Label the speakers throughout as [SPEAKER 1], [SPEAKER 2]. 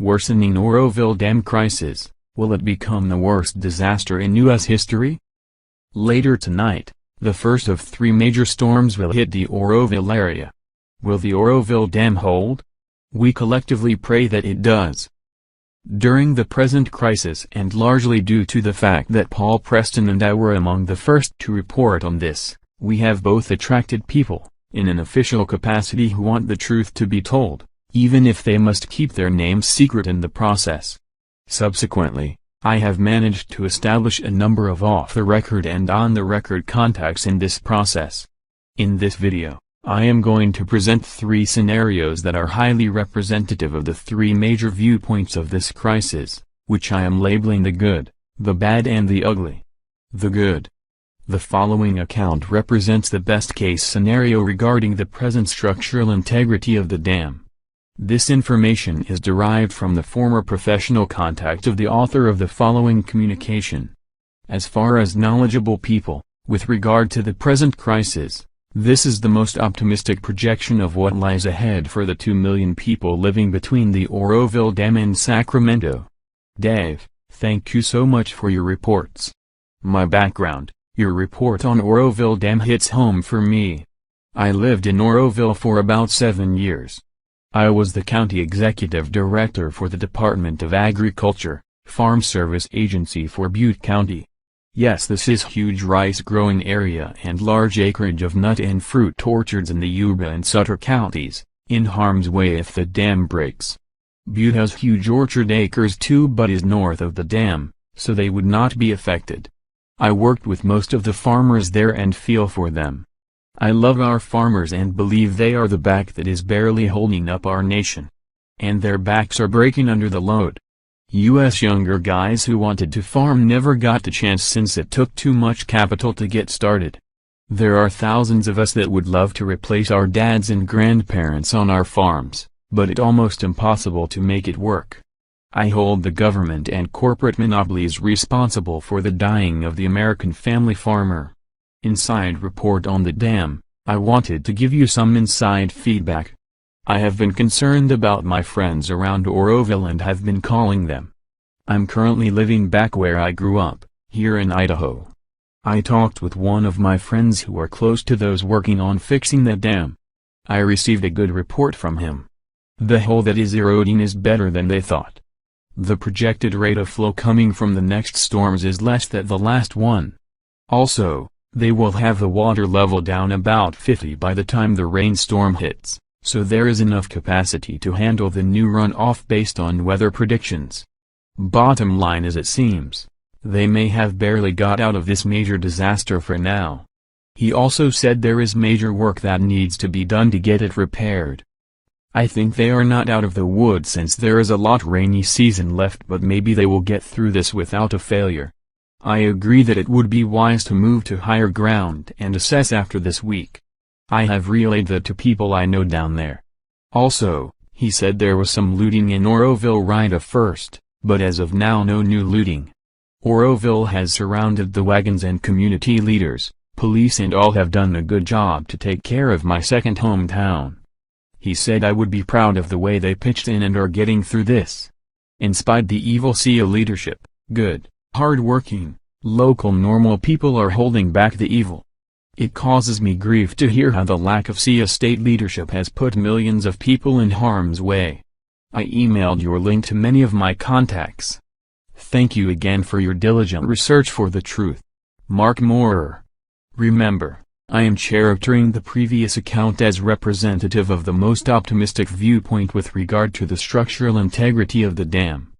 [SPEAKER 1] Worsening Oroville Dam crisis, will it become the worst disaster in U.S. history? Later tonight, the first of 3 major storms will hit the Oroville area. Will the Oroville Dam hold? We collectively pray that it does. During the present crisis, and largely due to the fact that Paul Preston and I were among the first to report on this, we have both attracted people, in an official capacity, who want the truth to be told, even if they must keep their names secret in the process. Subsequently, I have managed to establish a number of off-the-record and on-the-record contacts in this process. In this video, I am going to present 3 scenarios that are highly representative of the 3 major viewpoints of this crisis, which I am labeling the good, the bad and the ugly. The good. The following account represents the best-case scenario regarding the present structural integrity of the dam. This information is derived from the former professional contact of the author of the following communication. As far as knowledgeable people, with regard to the present crisis, this is the most optimistic projection of what lies ahead for the 2 million people living between the Oroville Dam and Sacramento. Dave, thank you so much for your reports. My background: your report on Oroville Dam hits home for me. I lived in Oroville for about 7 years. I was the county executive director for the Department of Agriculture, Farm Service Agency for Butte County. Yes, this is huge rice-growing area and large acreage of nut and fruit orchards in the Yuba and Sutter counties, in harm's way if the dam breaks. Butte has huge orchard acres too, but is north of the dam, so they would not be affected. I worked with most of the farmers there and feel for them. I love our farmers and believe they are the back that is barely holding up our nation. And their backs are breaking under the load. U.S. younger guys who wanted to farm never got the chance since it took too much capital to get started. There are thousands of us that would love to replace our dads and grandparents on our farms, but it's almost impossible to make it work. I hold the government and corporate monopolies responsible for the dying of the American family farmer. Inside report on the dam. I wanted to give you some inside feedback. I have been concerned about my friends around Oroville and have been calling them. I'm currently living back where I grew up, here in Idaho. I talked with one of my friends who are close to those working on fixing the dam. I received a good report from him. The hole that is eroding is better than they thought. The projected rate of flow coming from the next storms is less than the last one. Also, they will have the water level down about 50 by the time the rainstorm hits, so there is enough capacity to handle the new runoff based on weather predictions. Bottom line is, it seems, they may have barely got out of this major disaster for now. He also said there is major work that needs to be done to get it repaired. I think they are not out of the woods since there is a lot rainy season left, but maybe they will get through this without a failure. I agree that it would be wise to move to higher ground and assess after this week. I have relayed that to people I know down there. Also, he said there was some looting in Oroville right at first, but as of now no new looting. Oroville has surrounded the wagons and community leaders, police and all have done a good job to take care of my second hometown. He said I would be proud of the way they pitched in and are getting through this. Inspired the evil SEA leadership, good, hard-working, local normal people are holding back the evil. It causes me grief to hear how the lack of SEA state leadership has put millions of people in harm's way. I emailed your link to many of my contacts. Thank you again for your diligent research for the truth. Mark Moorer. Remember, I am charactering the previous account as representative of the most optimistic viewpoint with regard to the structural integrity of the dam.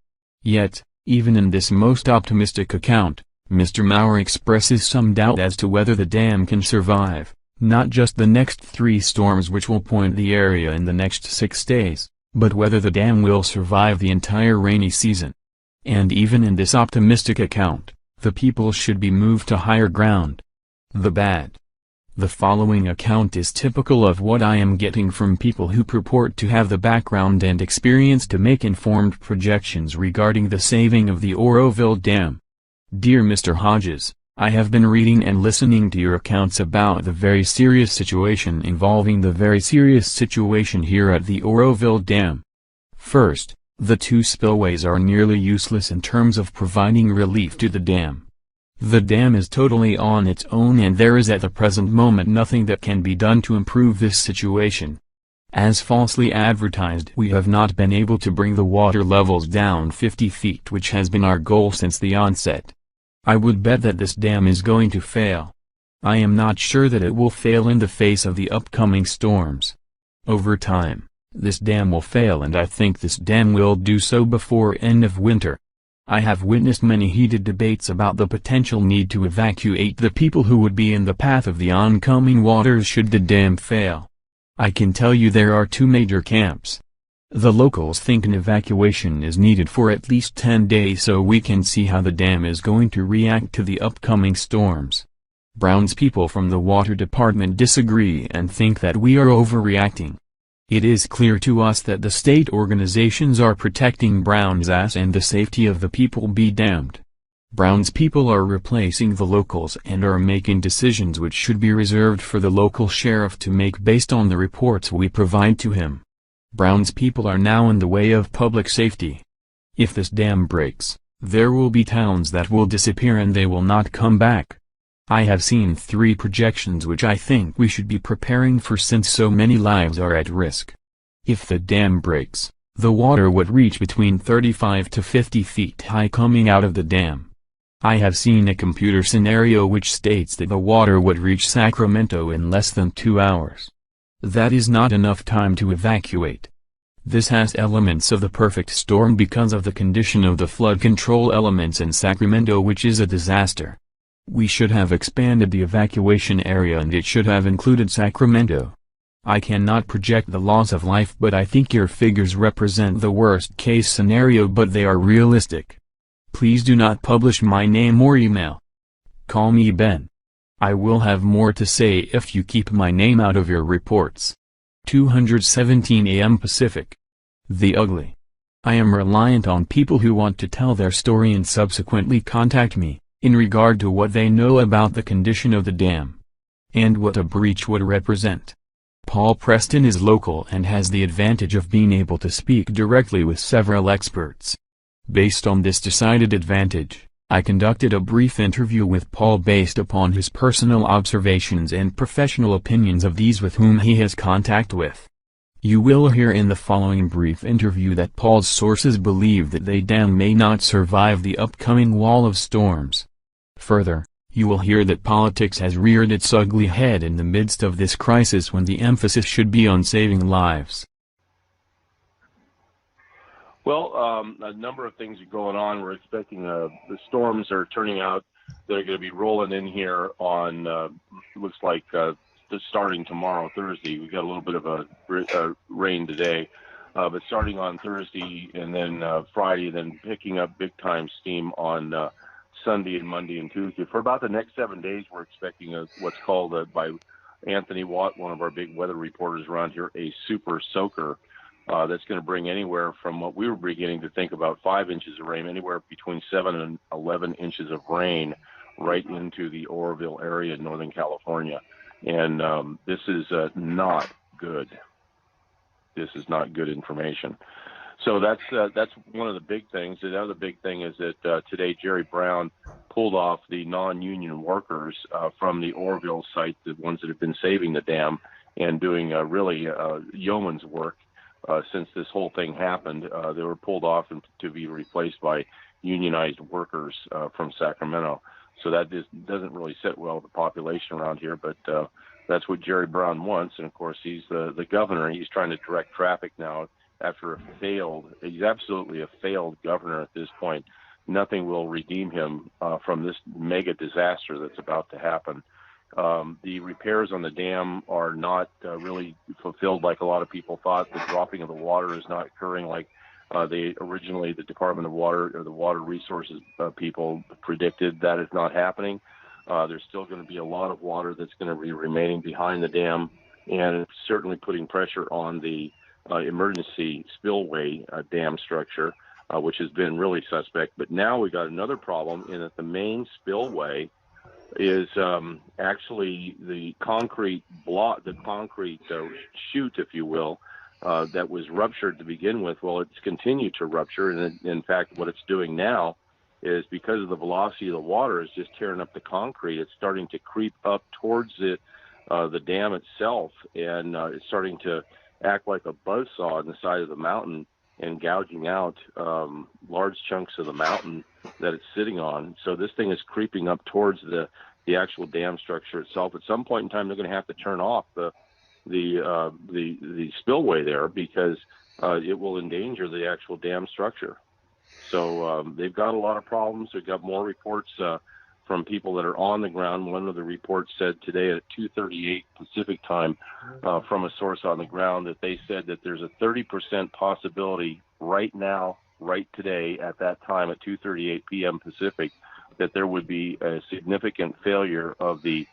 [SPEAKER 1] Yet, even in this most optimistic account, Mr. Maurer expresses some doubt as to whether the dam can survive, not just the next 3 storms which will point the area in the next 6 days, but whether the dam will survive the entire rainy season. And even in this optimistic account, the people should be moved to higher ground. The bad. The following account is typical of what I am getting from people who purport to have the background and experience to make informed projections regarding the saving of the Oroville Dam. Dear Mr. Hodges, I have been reading and listening to your accounts about the very serious situation involving the very serious situation here at the Oroville Dam. First, The two spillways are nearly useless in terms of providing relief to the dam. The dam is totally on its own and there is at the present moment nothing that can be done to improve this situation. As falsely advertised, we have not been able to bring the water levels down 50 feet, which has been our goal since the onset. I would bet that this dam is going to fail. I am not sure that it will fail in the face of the upcoming storms. Over time, this dam will fail, and I think this dam will do so before end of winter. I have witnessed many heated debates about the potential need to evacuate the people who would be in the path of the oncoming waters should the dam fail. I can tell you there are two major camps. The locals think an evacuation is needed for at least 10 days so we can see how the dam is going to react to the upcoming storms. Brown's people from the water department disagree and think that we are overreacting. It is clear to us that the state organizations are protecting Brown's ass and the safety of the people be damned. Brown's people are replacing the locals and are making decisions which should be reserved for the local sheriff to make based on the reports we provide to him. Brown's people are now in the way of public safety. If this dam breaks, there will be towns that will disappear and they will not come back. I have seen 3 projections which I think we should be preparing for since so many lives are at risk. If the dam breaks, the water would reach between 35 to 50 feet high coming out of the dam. I have seen a computer scenario which states that the water would reach Sacramento in less than 2 hours. That is not enough time to evacuate. This has elements of the perfect storm because of the condition of the flood control elements in Sacramento, which is a disaster. We should have expanded the evacuation area and it should have included Sacramento. I cannot project the loss of life, but I think your figures represent the worst case scenario, but they are realistic. Please do not publish my name or email. Call me Ben. I will have more to say if you keep my name out of your reports. 2:17 a.m. Pacific. The Ugly. I am reliant on people who want to tell their story and subsequently contact me, in regard to what they know about the condition of the dam, and what a breach would represent. Paul Preston is local and has the advantage of being able to speak directly with several experts. Based on this decided advantage, I conducted a brief interview with Paul based upon his personal observations and professional opinions of these with whom he has contact with. You will hear in the following brief interview that Paul's sources believe that the dam may not survive the upcoming wall of storms. Further, you will hear that politics has reared its ugly head in the midst of this crisis when the emphasis should be on saving lives.
[SPEAKER 2] Well, a number of things are going on. We're expecting the storms are turning out. They're going to be rolling in here on, looks like starting tomorrow, Thursday. We got a little bit of a rain today, but starting on Thursday and then Friday, then picking up big time steam on Sunday and Monday and Tuesday. For about the next 7 days, we're expecting what's called by Anthony Watt, one of our big weather reporters around here, a super soaker. That's going to bring anywhere from what we were beginning to think about 5 inches of rain, anywhere between 7 and 11 inches of rain right into the Oroville area in Northern California. And this is not good. This is not good information. So that's one of the big things. The other big thing is that today Jerry Brown pulled off the non-union workers from the Oroville site, the ones that have been saving the dam and doing really yeoman's work since this whole thing happened. They were pulled off to be replaced by unionized workers from Sacramento. So that doesn't really sit well with the population around here, but that's what Jerry Brown wants. And, of course, he's the governor. He's trying to direct traffic now after he's absolutely a failed governor at this point. Nothing will redeem him from this mega disaster that's about to happen. The repairs on the dam are not really fulfilled like a lot of people thought. The dropping of the water is not occurring like the Department of Water or the Water Resources people predicted. That is not happening. There's still going to be a lot of water that's going to be remaining behind the dam, and it's certainly putting pressure on the emergency spillway dam structure, which has been really suspect. But now we got another problem in that the main spillway is actually the concrete chute, if you will, that was ruptured to begin with. Well, it's continued to rupture, and in fact, what it's doing now is, because of the velocity of the water, is just tearing up the concrete. It's starting to creep up towards the dam itself, and it's starting to act like a buzzsaw on the side of the mountain and gouging out large chunks of the mountain that it's sitting on. So this thing is creeping up towards the actual dam structure itself. At some point in time, they're going to have to turn off the spillway there, because it will endanger the actual dam structure. So they've got a lot of problems. They've got more reports from people that are on the ground. One of the reports said today at 2:38 Pacific time from a source on the ground that they said that there's a 30% possibility right now, right today at that time at 2:38 p.m. Pacific, that there would be a significant failure of the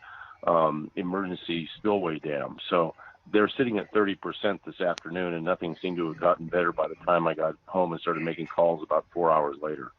[SPEAKER 2] emergency spillway dam. So they're sitting at 30% this afternoon, and nothing seemed to have gotten better by the time I got home and started making calls about 4 hours later.